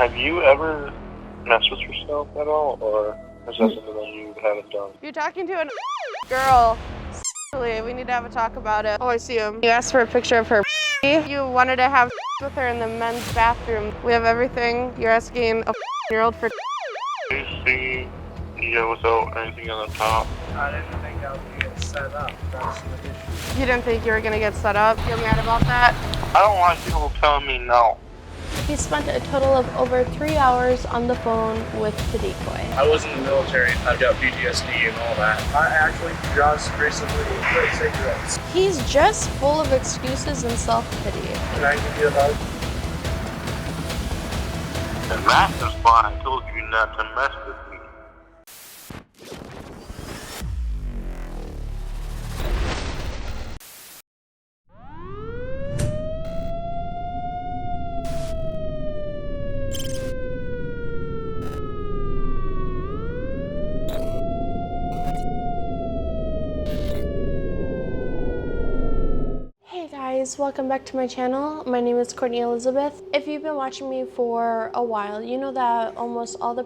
Have you ever messed with yourself at all, or is that something that you haven't done? You're talking to a girl. We need to have a talk about it. Oh, I see him. You asked for a picture of her. You wanted to have with her in the men's bathroom. We have everything. You're asking a year-old for. Do you see without anything on the top? I didn't think I was going to get set up. That's the issue. You didn't think you were gonna get set up? You're mad about that? I don't like people telling me no. He spent a total of over 3 hours on the phone with the decoy. I was in the military. I've got PTSD and all that. I actually just recently quit cigarettes. He's just full of excuses and self-pity. Can I give you a hug? And that is why I told you not to mess with me. Welcome back to my channel. My name is ElizXbeth. If you've been watching me for a while, you know that almost all the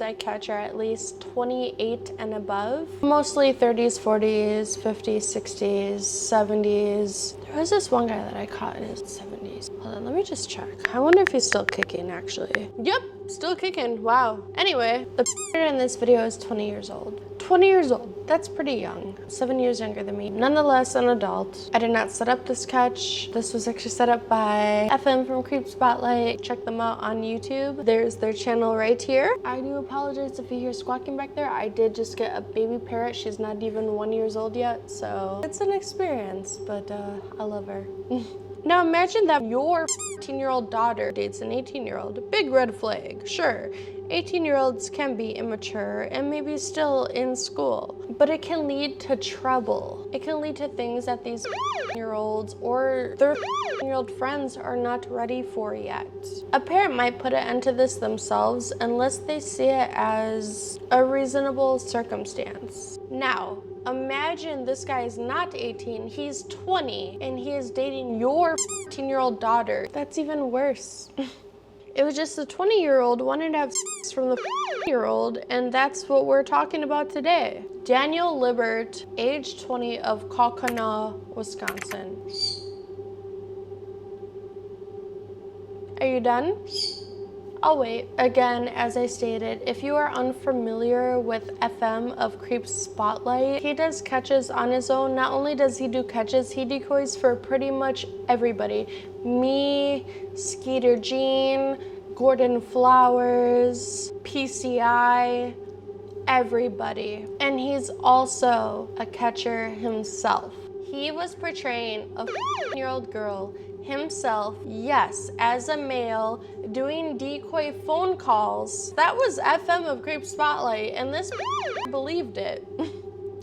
I catch are at least 28 and above. Mostly 30s, 40s, 50s, 60s, 70s. There was this one guy that I caught in his 70s. Hold on, let me just check. I wonder if he's still kicking actually. Yep, still kicking, wow. Anyway, the in this video is 20 years old. 20 years old, that's pretty young. 7 years younger than me. Nonetheless, an adult. I did not set up this catch. This was actually set up by FM from Creep Spotlight. Check them out on YouTube. There's their channel right here. I do apologize if you hear squawking back there. I did just get a baby parrot. She's not even 1 year old yet, so it's an experience, but I love her. Now imagine that your 15-year-old daughter dates an 18-year-old. Big red flag, sure. 18-year-olds can be immature and maybe still in school, but it can lead to trouble. It can lead to things that these year-olds or their year-old friends are not ready for yet. A parent might put an end to this themselves unless they see it as a reasonable circumstance. Now, imagine this guy is not 18, he's 20, and he is dating your 15-year-old daughter. That's even worse. It was just a 20-year-old wanting to have sex from the 15-year-old, and that's what we're talking about today. Daniel Libert, age 20, of Kaukauna, Wisconsin. Are you done? I'll wait. Again, as I stated, if you are unfamiliar with FM of Creep Spotlight, he does catches on his own. Not only does he do catches, he decoys for pretty much everybody. Me, Skeeter Jean, Gordon Flowers, PCI, everybody. And he's also a catcher himself. He was portraying a 15-year-old girl himself, yes, as a male, doing decoy phone calls. That was FM of Creep Spotlight, and this believed it.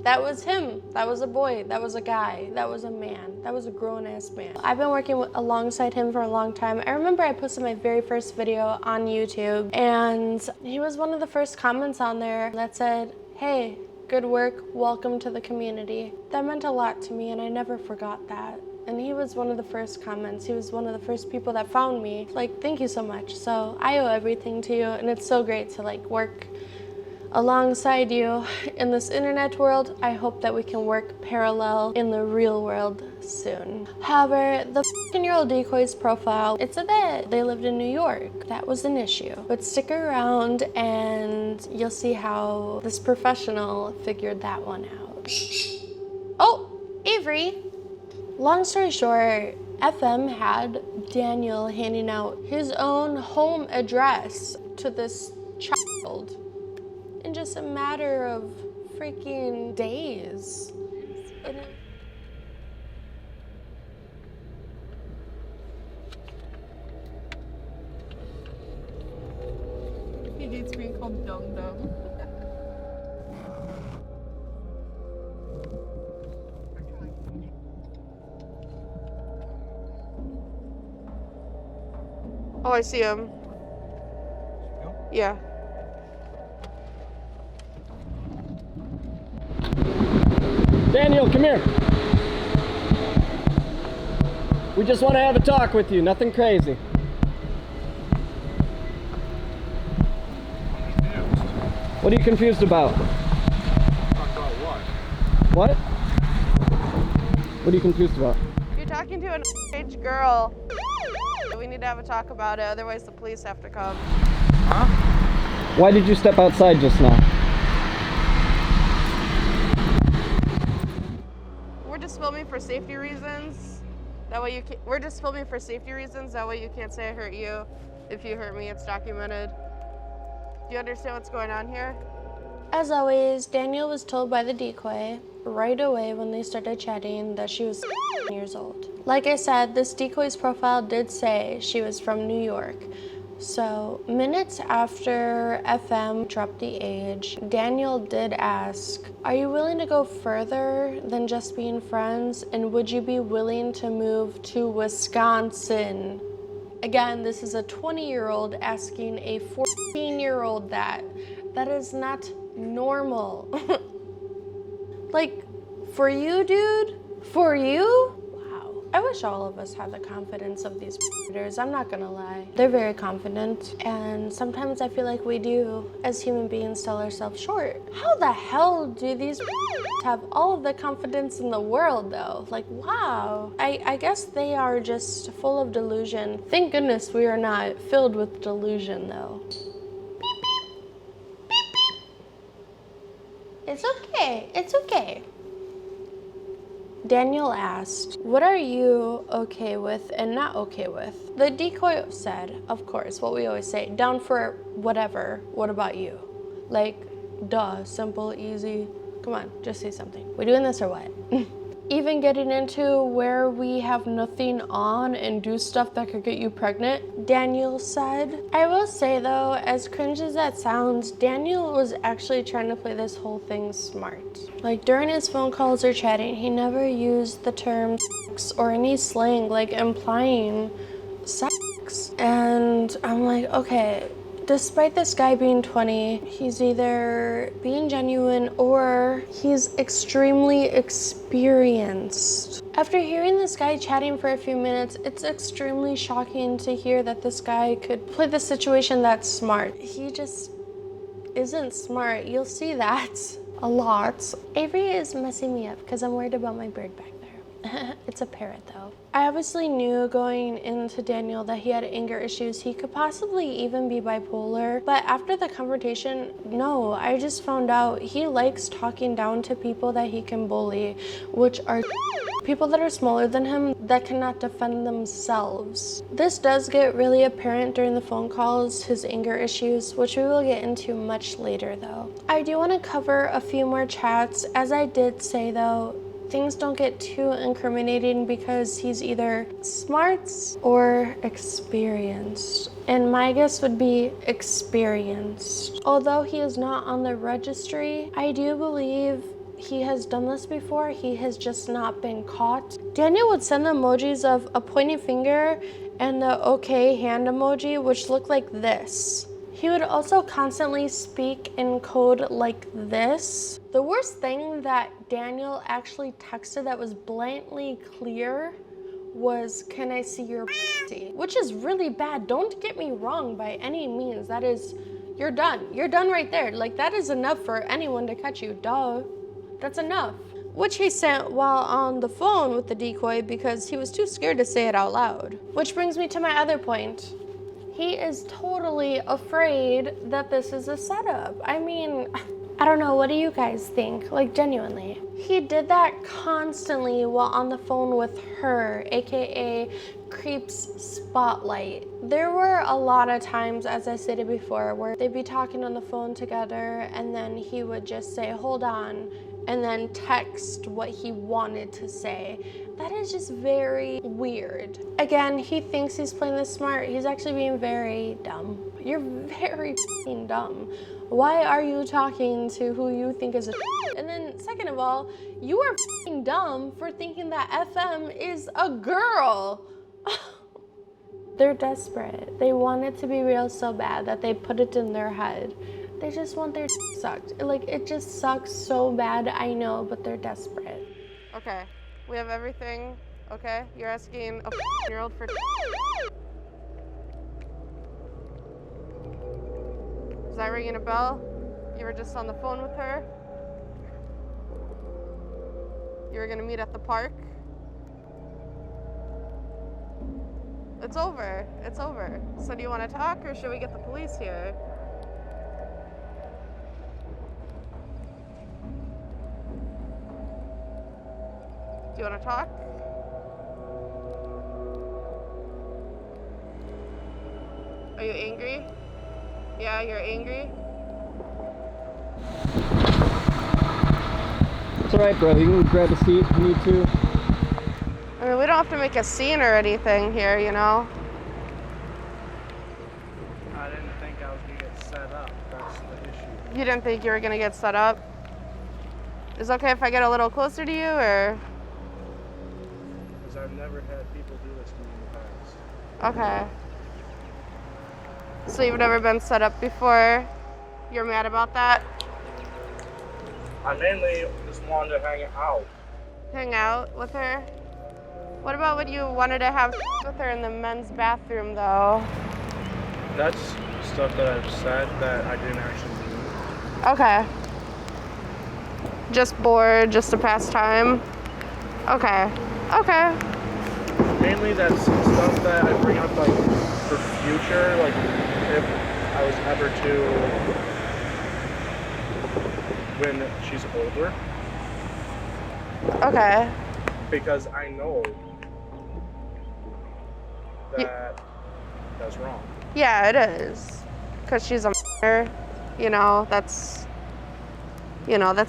That was him. That was a boy. That was a guy. That was a man. That was a grown-ass man. I've been working alongside him for a long time. I remember I posted my very first video on YouTube, and he was one of the first comments on there that said, "Hey, good work. Welcome to the community." That meant a lot to me, and I never forgot that. And he was one of the first comments. He was one of the first people that found me. Like, thank you so much. So I owe everything to you, and it's so great to like work alongside you in this internet world. I hope that we can work parallel in the real world soon. However, the 15-year-old decoy's profile, it said that they lived in New York. That was an issue. But stick around and you'll see how this professional figured that one out. Oh, Avery. Long story short, FM had Daniel handing out his own home address to this child in just a matter of freaking days. He hates being called dumb. Oh, I see him. Yeah. Daniel, come here. We just want to have a talk with you, nothing crazy. What are you confused about? Talk about what? What? What are you confused about? You're talking to an age girl. We need to have a talk about it, otherwise the police have to come. Huh? Why did you step outside just now? We're just filming for safety reasons. That way we're just filming for safety reasons. That way you can't say I hurt you. If you hurt me, it's documented. Do you understand what's going on here? As always, Daniel was told by the decoy right away when they started chatting that she was years old. Like I said, this decoy's profile did say she was from New York. So minutes after FM dropped the age, Daniel did ask, are you willing to go further than just being friends? And would you be willing to move to Wisconsin? Again, this is a 20-year-old asking a 14-year-old that. That is not normal. Like, for you, dude? For you? Wow. I wish all of us had the confidence of these predators. I'm not gonna lie. They're very confident, and sometimes I feel like we do, as human beings, sell ourselves short. How the hell do these have all of the confidence in the world, though? Like, wow. I guess they are just full of delusion. Thank goodness we are not filled with delusion, though. It's okay, it's okay. Daniel asked, what are you okay with and not okay with? The decoy said, of course, what we always say, down for whatever, what about you? Like, duh, simple, easy. Come on, just say something. We doing this or what? Even getting into where we have nothing on and do stuff that could get you pregnant, Daniel said. I will say though, as cringe as that sounds, Daniel was actually trying to play this whole thing smart. Like during his phone calls or chatting, he never used the term sex or any slang like implying sex. And I'm like, okay, despite this guy being 20, he's either being genuine or he's extremely experienced. After hearing this guy chatting for a few minutes, it's extremely shocking to hear that this guy could play the situation that smart. He just isn't smart. You'll see that a lot. Avery is messing me up because I'm worried about my bird back there. It's a parrot though. I obviously knew going into Daniel that he had anger issues. He could possibly even be bipolar. But after the confrontation, no, I just found out he likes talking down to people that he can bully, which are people that are smaller than him that cannot defend themselves. This does get really apparent during the phone calls, his anger issues, which we will get into much later though. I do want to cover a few more chats. As I did say though, things don't get too incriminating because he's either smart or experienced. And my guess would be experienced. Although he is not on the registry, I do believe he has done this before. He has just not been caught. Daniel would send the emojis of a pointing finger and the okay hand emoji, which look like this. He would also constantly speak in code like this. The worst thing that Daniel actually texted that was blatantly clear was, can I see your pussy? Which is really bad. Don't get me wrong by any means. That is, you're done. You're done right there. Like that is enough for anyone to catch you, duh. That's enough. Which he sent while on the phone with the decoy because he was too scared to say it out loud. Which brings me to my other point. He is totally afraid that this is a setup. I mean, I don't know, what do you guys think? Like genuinely. He did that constantly while on the phone with her, AKA Creep's Spotlight. There were a lot of times, as I stated before, where they'd be talking on the phone together and then he would just say, hold on, and then text what he wanted to say. That is just very weird. Again, he thinks he's playing this smart. He's actually being very dumb. You're very f***ing dumb. Why are you talking to who you think is a And then second of all, you are f***ing dumb for thinking that FM is a girl. They're desperate. They want it to be real so bad that they put it in their head. They just want their sucked. Like, it just sucks so bad, I know, but they're desperate. Okay, we have everything, okay? You're asking a 14-year-old for Is that ringing a bell? You were just on the phone with her? You were gonna meet at the park? It's over. It's over. So do you want to talk or should we get the police here? Do you want to talk? Are you angry? Yeah, you're angry? It's alright, bro. You can grab a seat if you need to. I mean, we don't have to make a scene or anything here, you know? I didn't think I was gonna get set up. That's the issue. You didn't think you were gonna get set up? Is it okay if I get a little closer to you, or? Because I've never had people do this to me in the past. Okay. So you've never been set up before? You're mad about that? I mainly just wanted to hang out. Hang out with her? What about when you wanted to have with her in the men's bathroom, though? That's stuff that I've said that I didn't actually do. Okay. Just bored, just to pass time? Okay. Okay. Mainly that's stuff that I bring up like for future, like if I was ever to, when she's older. Okay. Because I know that that's wrong. Yeah, it is. Because she's a you know, that's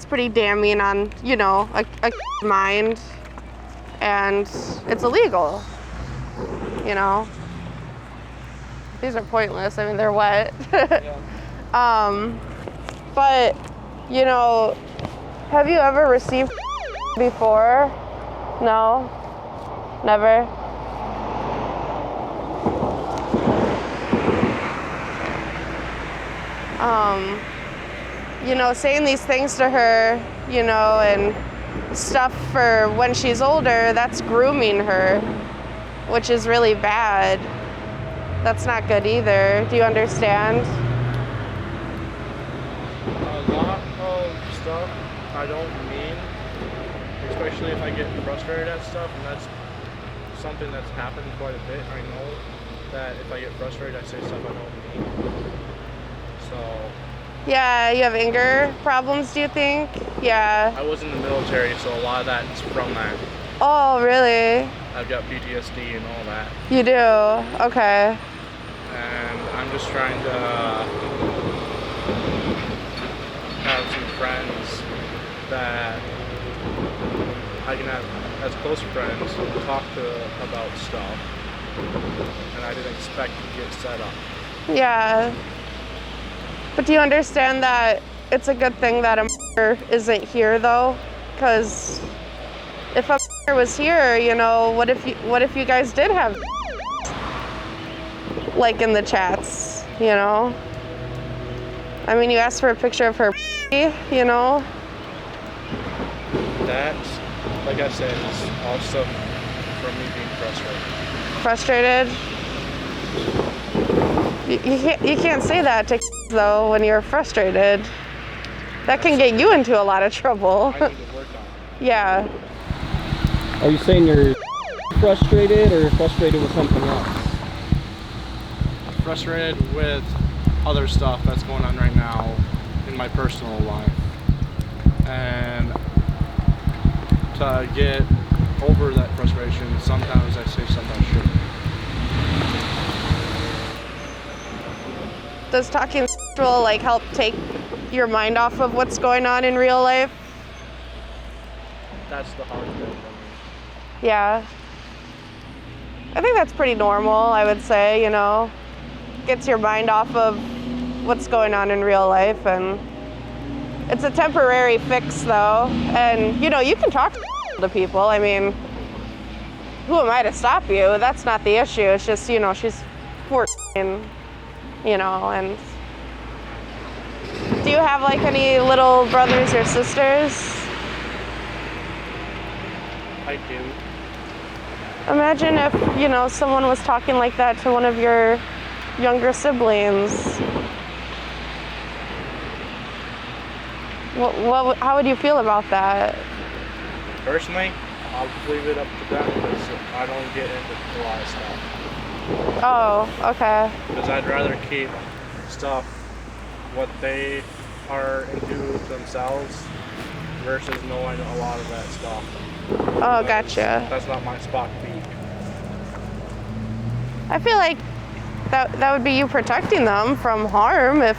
pretty damning on, you know, a mind. And it's illegal, you know. These are pointless. I mean, they're wet. Yeah. But, you know, have you ever received before? No? Never? You know, saying these things to her, you know, and stuff for when she's older, that's grooming her, which is really bad. That's not good either. Do you understand? A lot of stuff I don't mean, especially if I get frustrated at stuff, and that's something that's happened quite a bit. I know that if I get frustrated, I say stuff I don't mean. So. Yeah, you have anger problems, do you think? Yeah. I was in the military, so a lot of that is from that. Oh, really? I've got PTSD and all that. You do? Okay. And I'm just trying to have some friends that I can have as close friends to talk to about stuff. And I didn't expect to get set up. Yeah. But do you understand that it's a good thing that a isn't here, though? Because if a was here, you know, what if you guys did have like in the chats, you know? I mean, you asked for a picture of her, you know? That's, like I said, is all stuff from me being frustrated. Frustrated? You can't say that to though when you're frustrated. That can get you into a lot of trouble. I need to work on it. Yeah. Are you saying you're frustrated or frustrated with something else? Frustrated with other stuff that's going on right now in my personal life. And to get over that frustration, sometimes I say something I shouldn't. Does talking like help take your mind off of what's going on in real life? That's the hard thing for me. Yeah. I think that's pretty normal, I would say, you know. Gets your mind off of what's going on in real life, and it's a temporary fix though. And you know, you can talk to people. I mean, who am I to stop you? That's not the issue. It's just, you know, she's 14, you know, and do you have like any little brothers or sisters? I do. Imagine if, you know, someone was talking like that to one of your younger siblings. How would you feel about that? Personally, I'll leave it up to them because I don't get into a lot of stuff. Oh, okay. Because I'd rather keep stuff what they are into themselves versus knowing a lot of that stuff. Oh, gotcha. That's not my spot to be. I feel like that would be you protecting them from harm if,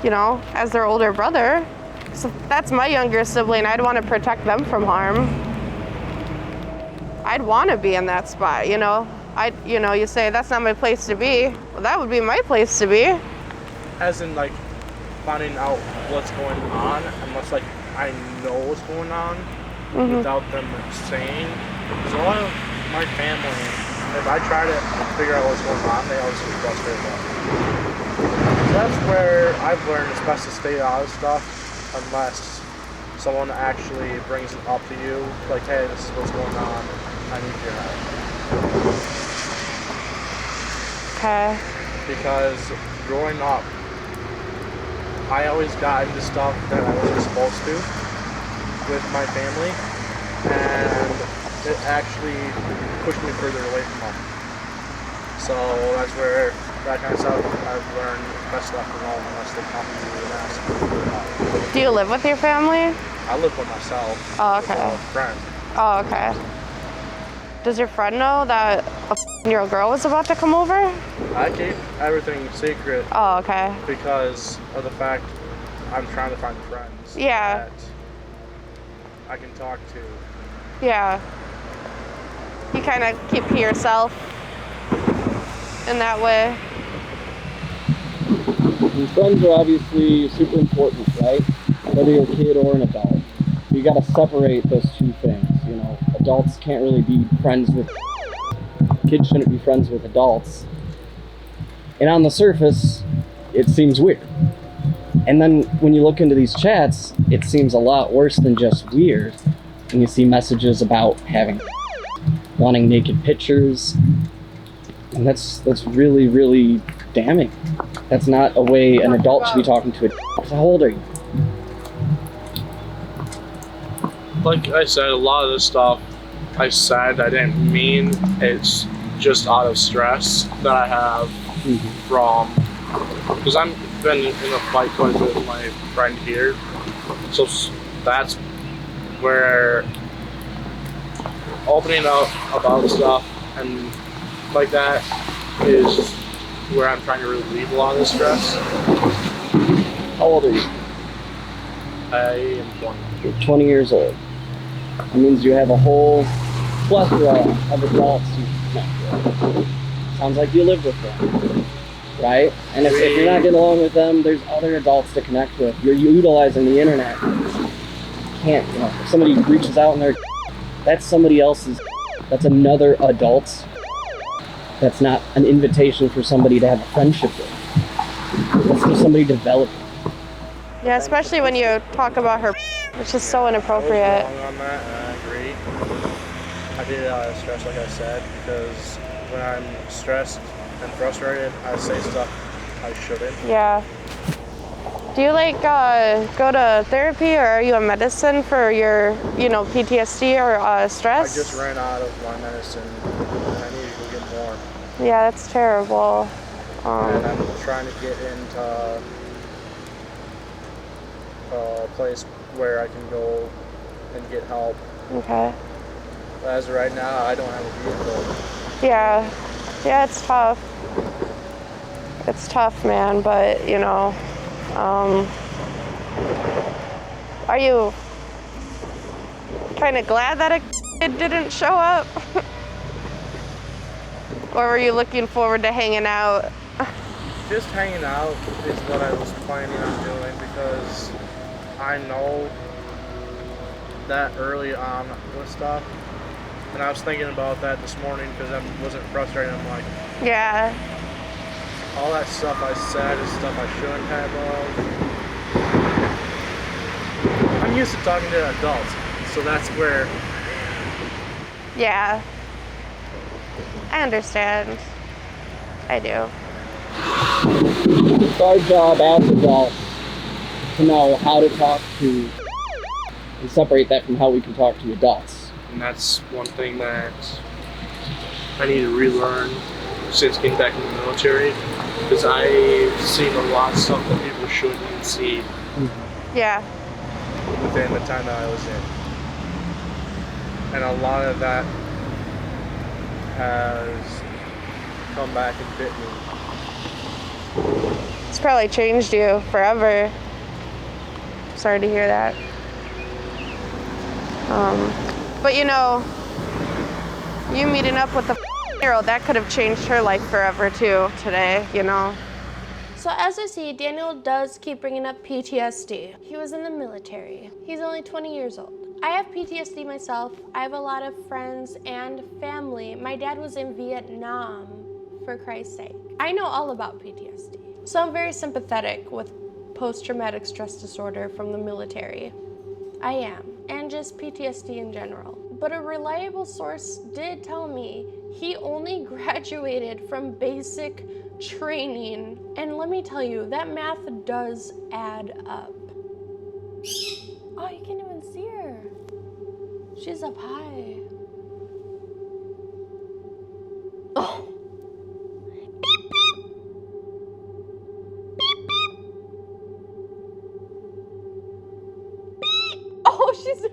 you know, as their older brother. So that's my younger sibling. I'd want to protect them from harm. I'd want to be in that spot, you know. You say that's not my place to be. Well, that would be my place to be. As in, like, finding out what's going on, unless, like, I know what's going on without them saying. Because a lot of my family, if I try to figure out what's going on, they always get frustrated about it. So that's where I've learned it's best to stay out of stuff unless someone actually brings it up to you, like, hey, this is what's going on, I need your help. Okay. Because growing up, I always got into stuff that I wasn't supposed to with my family, and it actually pushed me further away from home. So that's where that kind of stuff I've learned best left alone unless they come to you and ask me for help. Do you live with your family? I live with myself. Oh, okay. With a friend. Oh, okay. Does your friend know that a 14-year-old girl was about to come over? I keep everything secret Oh, okay. because of the fact I'm trying to find friends Yeah. that I can talk to. Yeah. You kind of keep to yourself in that way. And friends are obviously super important, right? Whether you're a kid or an adult. You gotta separate those two things, you know. Adults can't really be friends with kids, shouldn't be friends with adults. And on the surface, it seems weird. And then when you look into these chats, it seems a lot worse than just weird. And you see messages about wanting naked pictures. And that's really, really damning. That's not a way an adult should be talking to a How old are you? Like I said, a lot of this stuff I said I didn't mean. It's just out of stress that I have from, because I've been in a fight quite a bit with my friend here. So that's where opening up about stuff and like that is where I'm trying to relieve a lot of the stress. How old are you? I am 20. You're 20 years old. That means you have a whole plethora of adults you connect with. Sounds like you live with them, right? And if you're not getting along with them, there's other adults to connect with. You're utilizing the internet. You can't, you know, if somebody reaches out and that's somebody else's, that's another adult's. That's not an invitation for somebody to have a friendship with. That's just somebody developing. Yeah, especially when you talk about her, which is so inappropriate. I was wrong on that, and I agree. I did it out of stress, like I said, because when I'm stressed and frustrated, I say stuff I shouldn't. Yeah. Do you go to therapy, or are you on medicine for your, PTSD or stress? I just ran out of my medicine, and I need to go get more. Yeah, that's terrible. And I'm trying to get into a place where I can go and get help. Okay. But as of right now, I don't have a vehicle. Yeah. Yeah, it's tough. It's tough, man, but, are you kind of glad that it didn't show up? Or were you looking forward to hanging out? Just hanging out is what I was planning on doing, because I know that early on with stuff, and I was thinking about that this morning because I wasn't frustrated. I'm like, Yeah. all that stuff I said is stuff I shouldn't have. I'm used to talking to adults, so that's where. Yeah. I understand. I do. It's our job as adults to know how to talk to and separate that from how we can talk to adults. And that's one thing that I need to relearn since getting back in the military, because I've seen a lot of stuff that people shouldn't see Yeah. within the time that I was in. And a lot of that has come back and bit me. It's probably changed you forever. Sorry to hear that. But you know, you meeting up with the year-old, that could have changed her life forever too today, you know. So as I see, Daniel does keep bringing up PTSD. He was in the military. He's only 20 years old. I have PTSD myself. I have a lot of friends and family. My dad was in Vietnam, for Christ's sake. I know all about PTSD. So I'm very sympathetic with post-traumatic stress disorder from the military. I am, and just PTSD in general. But a reliable source did tell me he only graduated from basic training. And let me tell you, that math does add up. Oh, you can't even see her. She's up high. Oh. Beep, beep. Beep, beep. Beep. Oh, she's...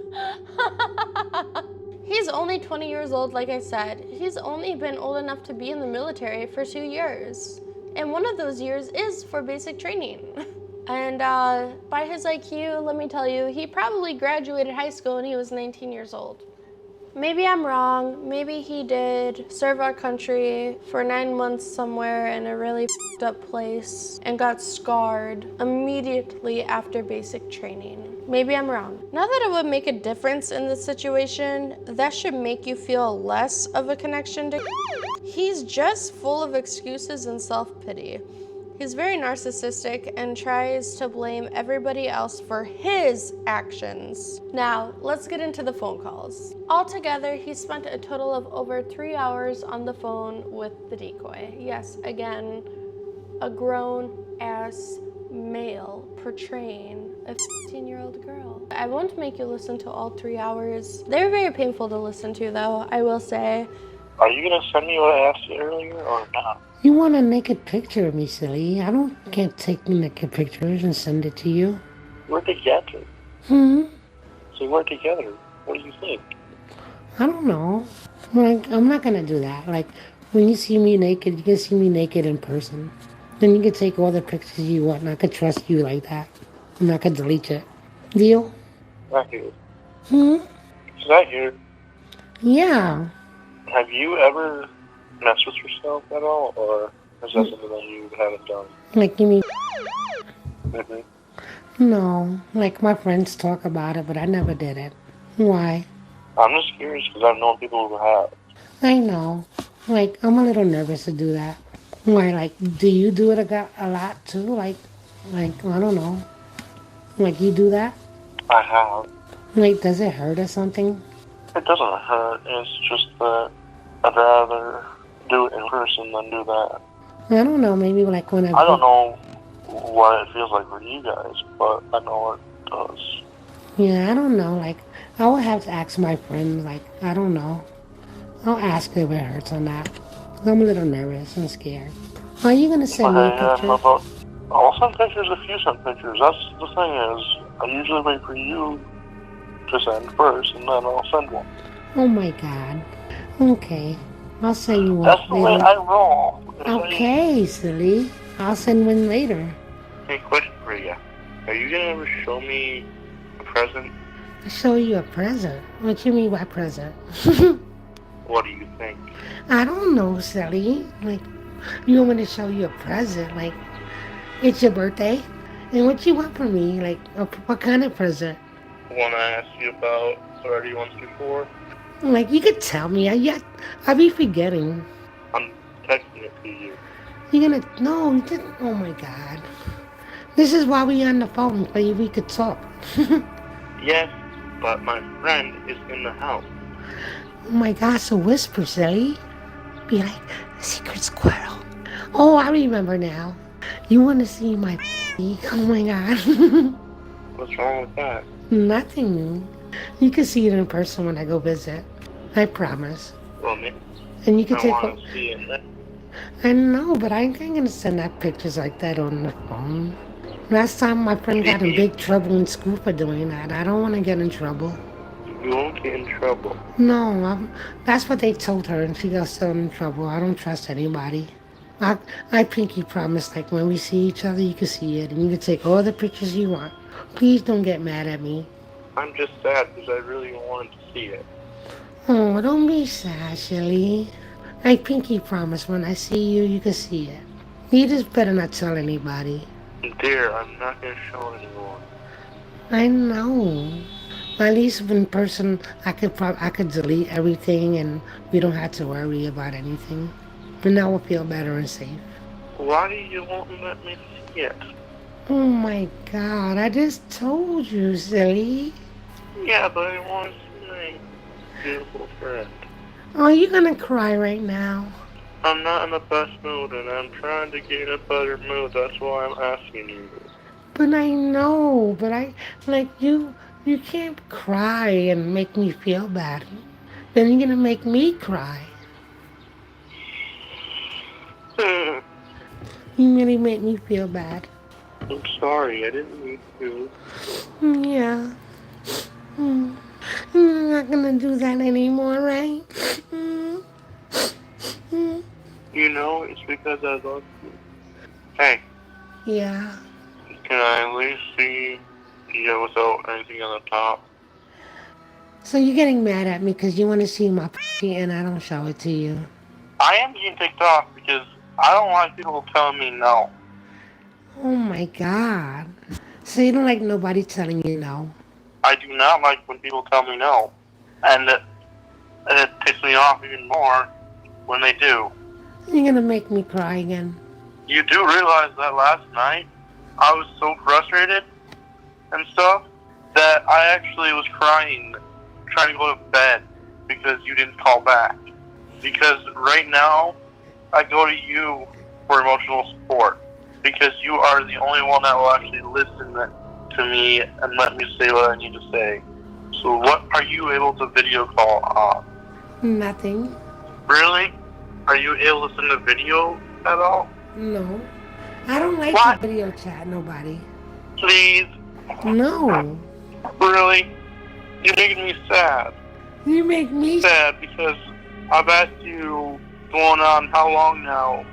He's only 20 years old, like I said. He's only been old enough to be in the military for 2 years. And one of those years is for basic training. And by his IQ, let me tell you, he probably graduated high school when he was 19 years old. Maybe I'm wrong. Maybe he did serve our country for 9 months somewhere in a really f***ed up place and got scarred immediately after basic training. Maybe I'm wrong. Not that it would make a difference in this situation, that should make you feel less of a connection to. He's just full of excuses and self-pity. He's very narcissistic and tries to blame everybody else for his actions. Now, let's get into the phone calls. Altogether, he spent a total of over 3 hours on the phone with the decoy. Yes, again, a grown-ass male portraying a 15-year-old girl. I won't make you listen to all 3 hours. They're very painful to listen to, though, I will say. Are you gonna send me what I asked you earlier or not? You want a naked picture of me, silly. Can't take naked pictures and send it to you. We're together. Hmm? So we're together. What do you think? I don't know. Like, I'm not gonna do that. Like, when you see me naked, you can see me naked in person. Then you can take all the pictures you want, and I could trust you like that. And I could delete it. Deal? I hear. Hmm? Is that here? Yeah. Have you ever messed with yourself at all, or is that something that you haven't done? Like, you mean... Mm-hmm. No. Like, my friends talk about it, but I never did it. Why? I'm just curious because I've known people who have. I know. Like, I'm a little nervous to do that. Why, like, do you do it a lot, too? Like, I don't know. Like, you do that? I have. Like, does it hurt or something? It doesn't hurt. It's just that I'd rather do it in person than do that. I don't know. Maybe like when I don't know what it feels like for you guys, but I know it does. Yeah, I don't know. Like, I would have to ask my friend. Like, I don't know. I'll ask her if it hurts or not. I'm a little nervous and scared. Are you gonna send me a picture? I'll send pictures if you send pictures. That's the thing is, I usually wait for you to send first, and then I'll send one. Oh my God. Okay. I'll send you one. That's the way I roll. Okay, silly. I'll send one later. Hey, question for you. Are you gonna ever show me a present? Show you a present? What you mean by present? What do you think? I don't know, silly. Like, you want me to show you a present? Like, it's your birthday? And what you want from me? Like, what kind of present? One I asked you about already once before. Like, you could tell me. I'll be forgetting. I'm texting it to you. You're gonna... No, you didn't... Oh, my God. This is why we on the phone, so we could talk. Yes, but my friend is in the house. Oh, my God, so whisper, silly. Be like, a secret squirrel. Oh, I remember now. You want to see my... Oh, my God. What's wrong with that? Nothing. You can see it in person when I go visit. I promise. Well, maybe And you can I take. want to see it then. I know, but I ain't gonna send out pictures like that on the phone. Last time my friend got in big trouble in school for doing that. I don't want to get in trouble. You won't get in trouble. No, that's what they told her, and she got still in trouble. I don't trust anybody. I pinky promise, like when we see each other, you can see it, and you can take all the pictures you want. Please don't get mad at me. I'm just sad because I really wanted to see it. Oh, don't be sad, Shelly. I pinky promise when I see you, you can see it. You just better not tell anybody. Dear, I'm not going to show anyone. I know. At least in person, I could delete everything, and we don't have to worry about anything. And now we'll feel better and safe. Why do you won't let me see it? Oh my God! I just told you, silly. Yeah, but I want to see my beautiful friend. Oh, you're gonna cry right now. I'm not in the best mood, and I'm trying to get in a better mood. That's why I'm asking you. But I know. But you can't cry and make me feel bad. Then you're gonna make me cry. You really make me feel bad. I'm sorry, I didn't mean to. Yeah. I'm not gonna do that anymore, right? You know, it's because I love you. Hey, Yeah. can I at least see you without anything on the top? So you're getting mad at me because you want to see my and I don't show it to you. I am being ticked off because I don't like people telling me no. Oh my God. So you don't like nobody telling you no? I do not like when people tell me no. And it ticks me off even more when they do. You're gonna make me cry again. You do realize that last night I was so frustrated and stuff that I actually was crying, trying to go to bed because you didn't call back. Because right now I go to you for emotional support because you are the only one that will actually listen to me and let me say what I need to say. So what are you able to video call on? Nothing. Really? Are you able to send a video at all? No. I don't like What? to video chat nobody. Please? No. Really? You're making me sad. You make me Sad because I've asked you going on how long now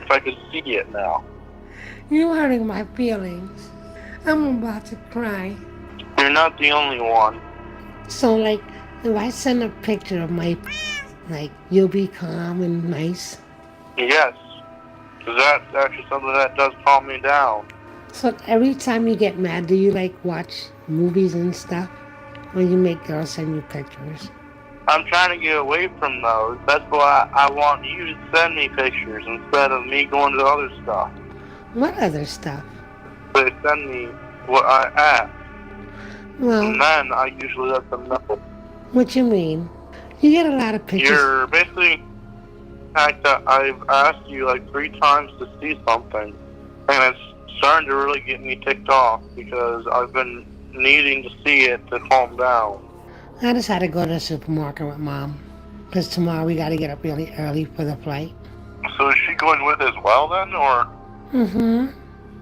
if I could see it now. You're hurting my feelings. I'm about to cry. You're not the only one. So like, if I send a picture of my like, you'll be calm and nice. Yes. Because that's actually something that does calm me down. So every time you get mad, do you like watch movies and stuff? Or you make girls send you pictures? I'm trying to get away from those. That's why I want you to send me pictures instead of me going to other stuff. What other stuff? They send me what I ask. Well, And then I usually let them know. what you mean? You get a lot of pictures. You're basically fact that I've asked you like 3 times to see something, and it's starting to really get me ticked off because I've been needing to see it to calm down. I just had to go to the supermarket with Mom. Because tomorrow we got to get up really early for the flight. So is she going with as well then, or Mm-hmm.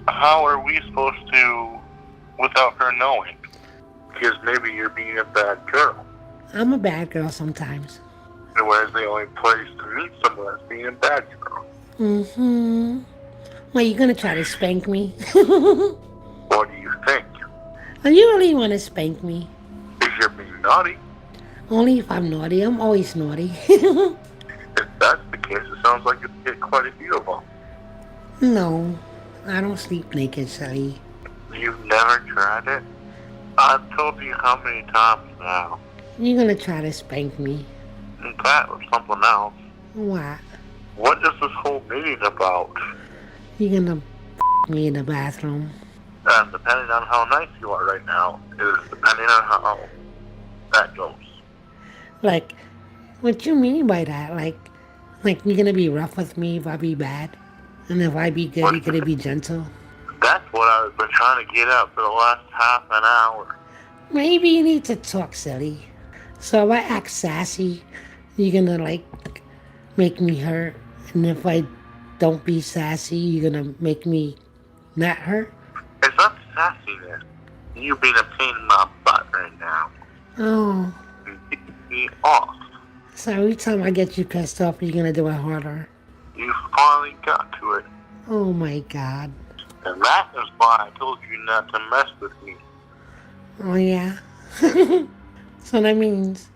how are we supposed to without her knowing? Because maybe you're being a bad girl. I'm a bad girl sometimes. And where's the only place to meet someone that's being a bad girl? Mm-hmm. Well, you gonna try to spank me? What do you think? Are you really want to spank me? If you're being naughty, Only if I'm naughty. I'm always naughty. if that's the case, it sounds like you'll get quite a few of them. No, I don't sleep naked, Sally. You've never tried it? I've told you how many times now. You're gonna try to spank me. And that was something else. What? What is this whole meeting about? You're gonna me in the bathroom. And depending on how nice you are right now, is depending on how that goes. Like, what you mean by that? Like you're gonna be rough with me if I be bad? And if I be good, you're gonna be gentle? That's what I've been trying to get up for the last half an hour. Maybe you need to talk silly. So if I act sassy, you're gonna like make me hurt. And if I don't be sassy, you're gonna make me not hurt. It's not sassiness. You being a pain in my butt right now. Oh, Get me off. so every time I get you pissed off, you're gonna do it harder. You finally got to it. Oh my God. And that is why I told you not to mess with me. Oh yeah. So that means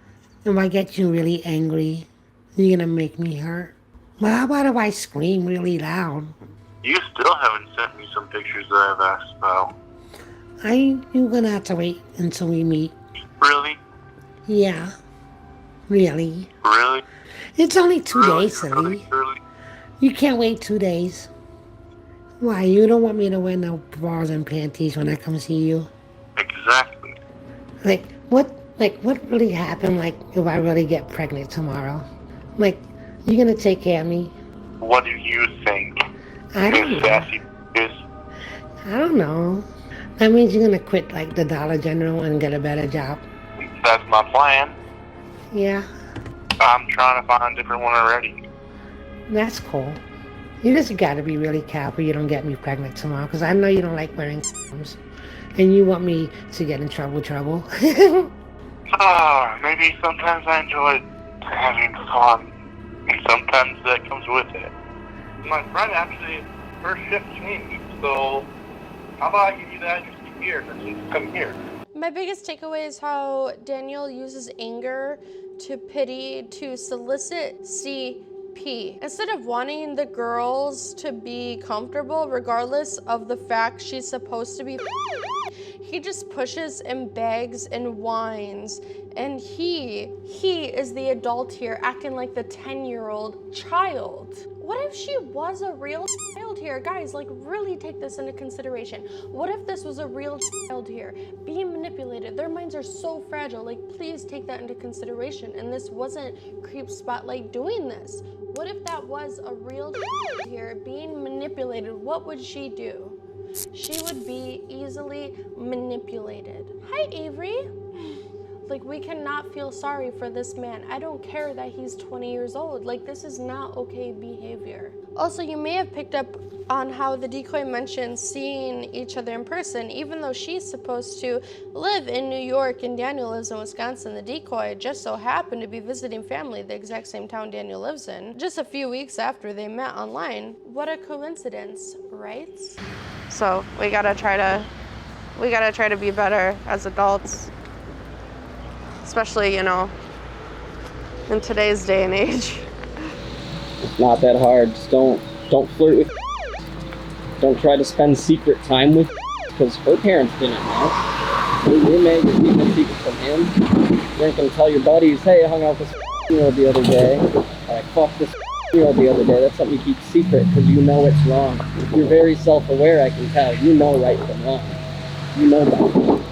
if I get you really angry, you're gonna make me hurt. Well, how about if I scream really loud? You still haven't sent me some pictures that I've asked about. You're gonna have to wait until we meet. Really? Yeah. Really. Really? It's only 2 Really? days, silly. Really? You can't wait 2 days. Why, you don't want me to wear no bras and panties when I come see you? Exactly. What really happened, like, if I really get pregnant tomorrow? Like, you gonna take care of me? What do you think? I don't You know. sassy bitch. I don't know. That means you're gonna quit, like, the Dollar General and get a better job. That's my plan. Yeah, I'm trying to find a different one already. that's cool. You just gotta be really careful you don't get me pregnant tomorrow, because I know you don't like wearing condoms. And you want me to get in trouble. Maybe sometimes I enjoy having fun. And sometimes that comes with it. My friend actually, her shift changed, so how about I give you the address to here, and you can come here. My biggest takeaway is how Daniel uses anger to pity to solicit CP. Instead of wanting the girls to be comfortable regardless of the fact she's supposed to be, he just pushes and begs and whines. And he is the adult here acting like the 10-year-old child. What if she was a real child here? Guys, like, really take this into consideration. What if this was a real child here being manipulated? Their minds are so fragile. Like, please take that into consideration. And this wasn't Creep Spotlight doing this. What if that was a real child here being manipulated? What would she do? She would be easily manipulated. Hi, Avery. Like, we cannot feel sorry for this man. I don't care that he's 20 years old. Like, this is not okay behavior. Also, you may have picked up on how the decoy mentioned seeing each other in person. Even though she's supposed to live in New York and Daniel lives in Wisconsin, the decoy just so happened to be visiting family the exact same town Daniel lives in, just a few weeks after they met online. What a coincidence, right? So we gotta try to be better as adults. Especially, you know, in today's day and age. It's not that hard. Just don't flirt with. Don't try to spend secret time with, because her parents didn't know. Your roommate, you're keeping a secret from him. You're not gonna tell your buddies, hey, I hung out with this girl the other day. Or I fucked this girl the other day. That's something you keep secret because you know it's wrong. You're very self-aware, I can tell. You know right from wrong. You know that.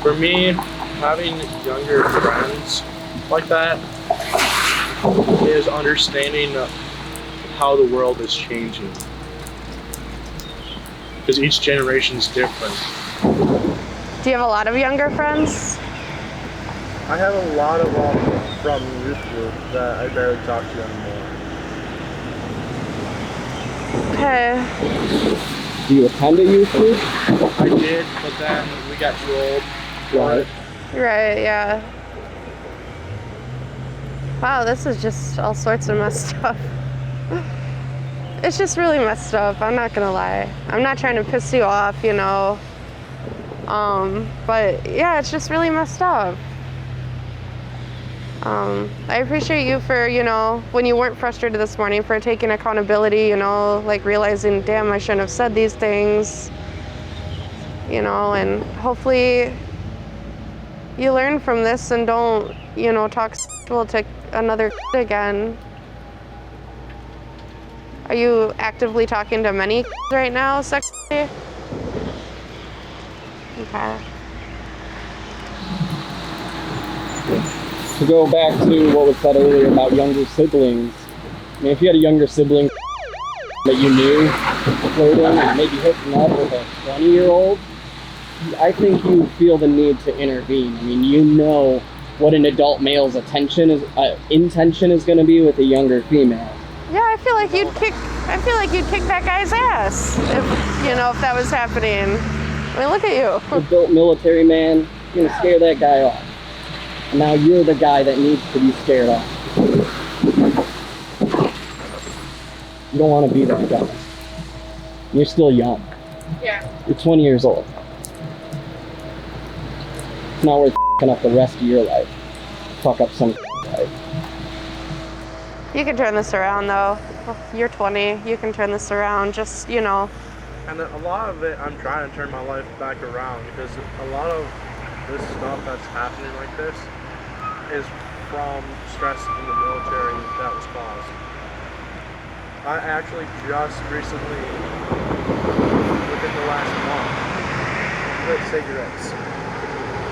For me, having younger friends like that is understanding how the world is changing. Because each generation is different. Do you have a lot of younger friends? I have a lot of them from youth group that I barely talk to anymore. Okay. Do you attend a youth group? I did, but then we got too old. Right. Right, yeah. Wow, this is just all sorts of messed up. It's just really messed up, I'm not gonna lie. I'm not trying to piss you off, you know. But yeah, it's just really messed up. I appreciate you for, you know, when you weren't frustrated this morning, for taking accountability, you know, like realizing, damn, I shouldn't have said these things, you know, and hopefully you learn from this and don't, you know, talk to another again. Are you actively talking to many right now sexually? Okay. To go back to what was said earlier about younger siblings, I mean, if you had a younger sibling that you knew flirting and maybe hooking up with a 20-year-old, I think you feel the need to intervene. I mean, you know what an adult male's intention is going to be with a younger female. Yeah, I feel like you'd kick that guy's ass if that was happening. I mean, look at you. You're a built military man. You're gonna scare that guy off. And now you're the guy that needs to be scared off. You don't want to be that guy. You're still young. Yeah. You're 20 years old. It's not worth f***ing up the rest of your life. Fuck up some life. You can turn this around, though. You're 20. You can turn this around. Just, And a lot of it, I'm trying to turn my life back around because a lot of this stuff that's happening like this is from stress in the military that was caused. I actually just recently, within the last month, quit cigarettes.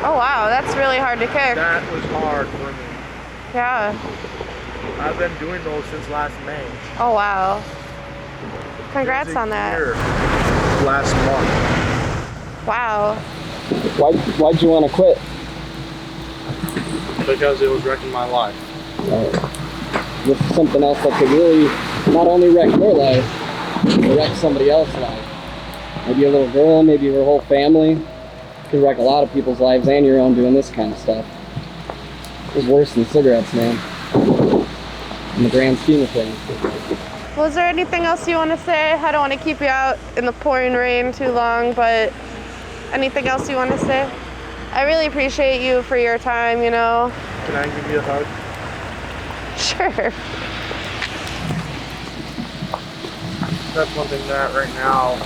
oh wow, that's really hard to kick. That was hard for me. Yeah. I've been doing those since last May. Oh wow. Congrats It was a on that. year last month. Wow. Why'd you want to quit? Because it was wrecking my life. This is something else that could really not only wreck your life, but wreck somebody else's life. Maybe a little girl, maybe your whole family. Could wreck a lot of people's lives and your own doing this kind of stuff. It's worse than cigarettes, man. In the grand scheme of things. Was there anything else you want to say? I don't want to keep you out in the pouring rain too long, but anything else you want to say? I really appreciate you for your time, Can I give you a hug? Sure. That's one thing that right now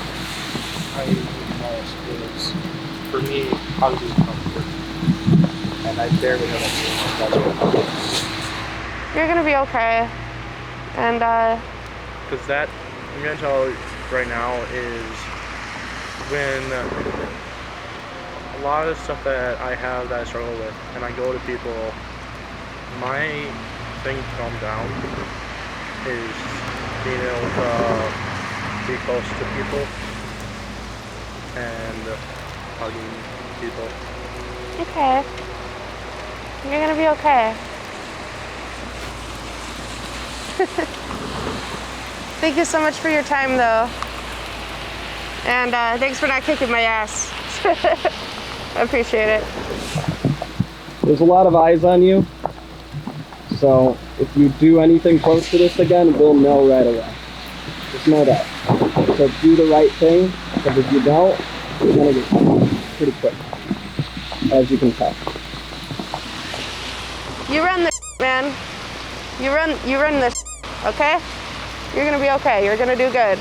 I use most is, for me, hugs is comfort. And I barely have a You're gonna be okay. And because that, I'm going to tell you right now, is when a lot of the stuff that I have that I struggle with, and I go to people, my thing to calm down is being able to be close to people and hugging people. okay. You're gonna be okay. Thank you so much for your time, though. And thanks for not kicking my ass. I appreciate it. There's a lot of eyes on you. So if you do anything close to this again, we'll know right away. Just know that. So do the right thing, because if you don't, you're gonna get caught pretty quick, as you can tell. You run the man. You run the okay? You're gonna be okay. You're gonna do good.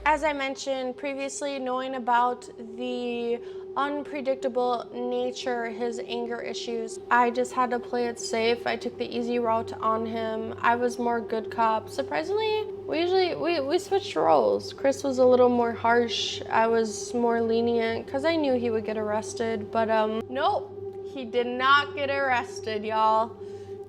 As I mentioned previously, knowing about the unpredictable nature, his anger issues, I just had to play it safe. I took the easy route on him. I was more good cop. Surprisingly, we switched roles. Chris was a little more harsh. I was more lenient because I knew he would get arrested, but nope, he did not get arrested, y'all.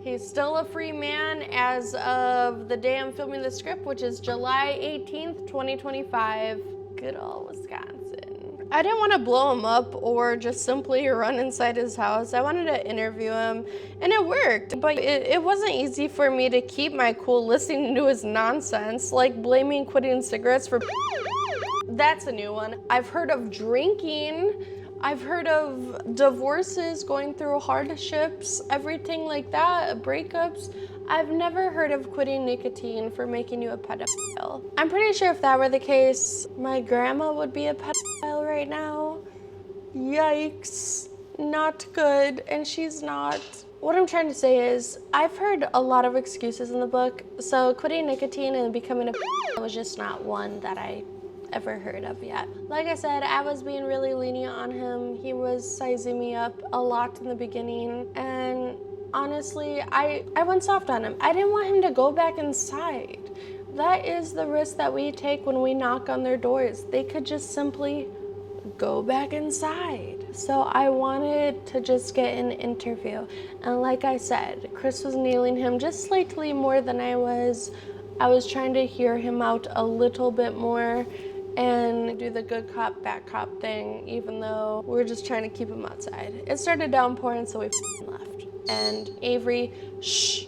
He's still a free man as of the day I'm filming the script, which is July 18th, 2025. Good old Wisconsin. I didn't want to blow him up or just simply run inside his house. I wanted to interview him, and it worked. But it wasn't easy for me to keep my cool listening to his nonsense, like blaming quitting cigarettes for That's a new one. I've heard of drinking. I've heard of divorces, going through hardships, everything like that, breakups. I've never heard of quitting nicotine for making you a pedophile. I'm pretty sure if that were the case, my grandma would be a pedophile right now. Yikes, not good, and she's not. What I'm trying to say is, I've heard a lot of excuses in the book, so quitting nicotine and becoming a pedophile was just not one that I ever heard of yet. Like I said, I was being really lenient on him. He was sizing me up a lot in the beginning, and honestly, I went soft on him. I didn't want him to go back inside. that is the risk that we take when we knock on their doors. They could just simply go back inside. So I wanted to just get an interview. And like I said, Chris was nailing him just slightly more than I was. I was trying to hear him out a little bit more and do the good cop, bad cop thing, even though we were just trying to keep him outside. It started downpouring, so we left. And Avery, shh.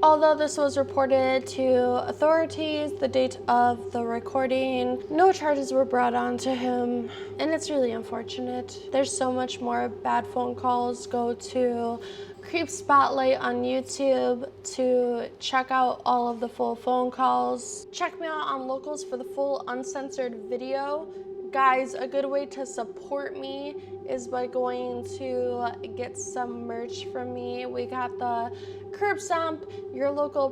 Although this was reported to authorities, the date of the recording, no charges were brought on to him, and it's really unfortunate. There's so much more bad phone calls. Go to Creep Spotlight on YouTube to check out all of the full phone calls. Check me out on Locals for the full uncensored video. Guys, a good way to support me is by going to get some merch from me. We got the Curb Stomp, Your Local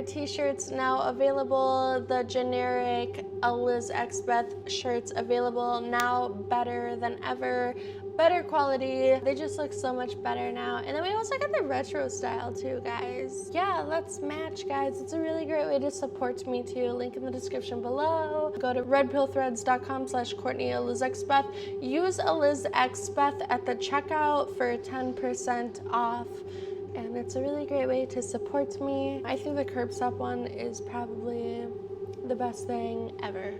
t-shirts now available. The generic ElizXbeth shirts available now, better than ever. Better quality. They just look so much better now. And then we also got the retro style too, guys. Yeah, let's match, guys. It's a really great way to support me too. Link in the description below. Go to redpillthreads.com/CourtneyElizXbeth. Use ElizXbeth at the checkout for 10% off. And it's a really great way to support me. I think the Curb Stop one is probably the best thing ever.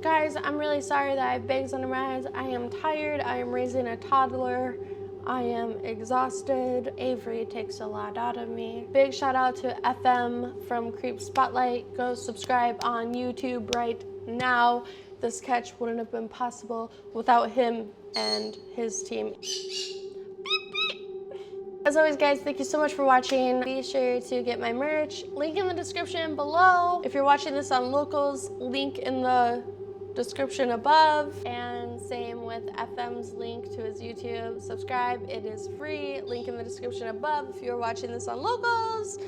Guys, I'm really sorry that I have bags under my eyes. I am tired. I am raising a toddler. I am exhausted. Avery takes a lot out of me. Big shout out to FM from Creep Spotlight. Go subscribe on YouTube right now. This sketch wouldn't have been possible without him and his team. As always, guys, thank you so much for watching. Be sure to get my merch. Link in the description below. If you're watching this on Locals, link in the description above. And same with FM's link to his YouTube. Subscribe, it is free. Link in the description above if you're watching this on Locals.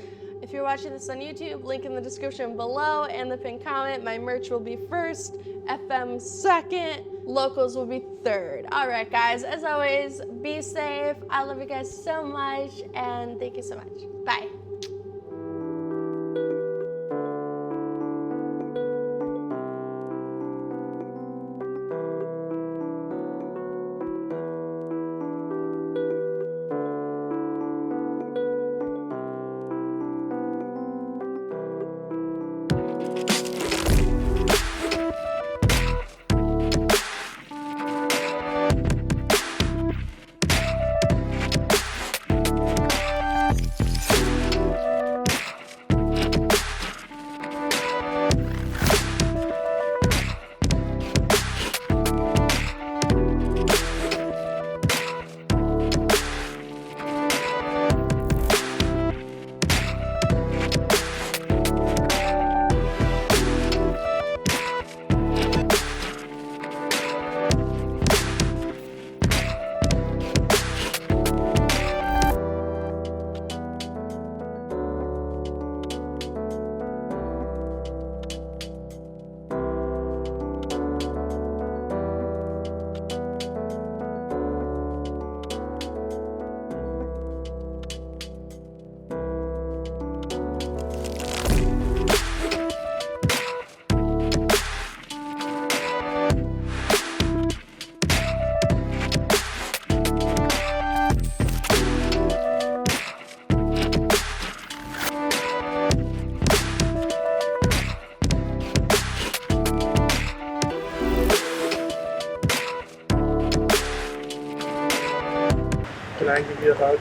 If you're watching this on YouTube, link in the description below and the pinned comment. My merch will be first, FM second, Locals will be third. All right, guys, as always, be safe. I love you guys so much, and thank you so much. Bye. Can I give you a hug?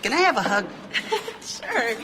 Can I have a hug? Sure.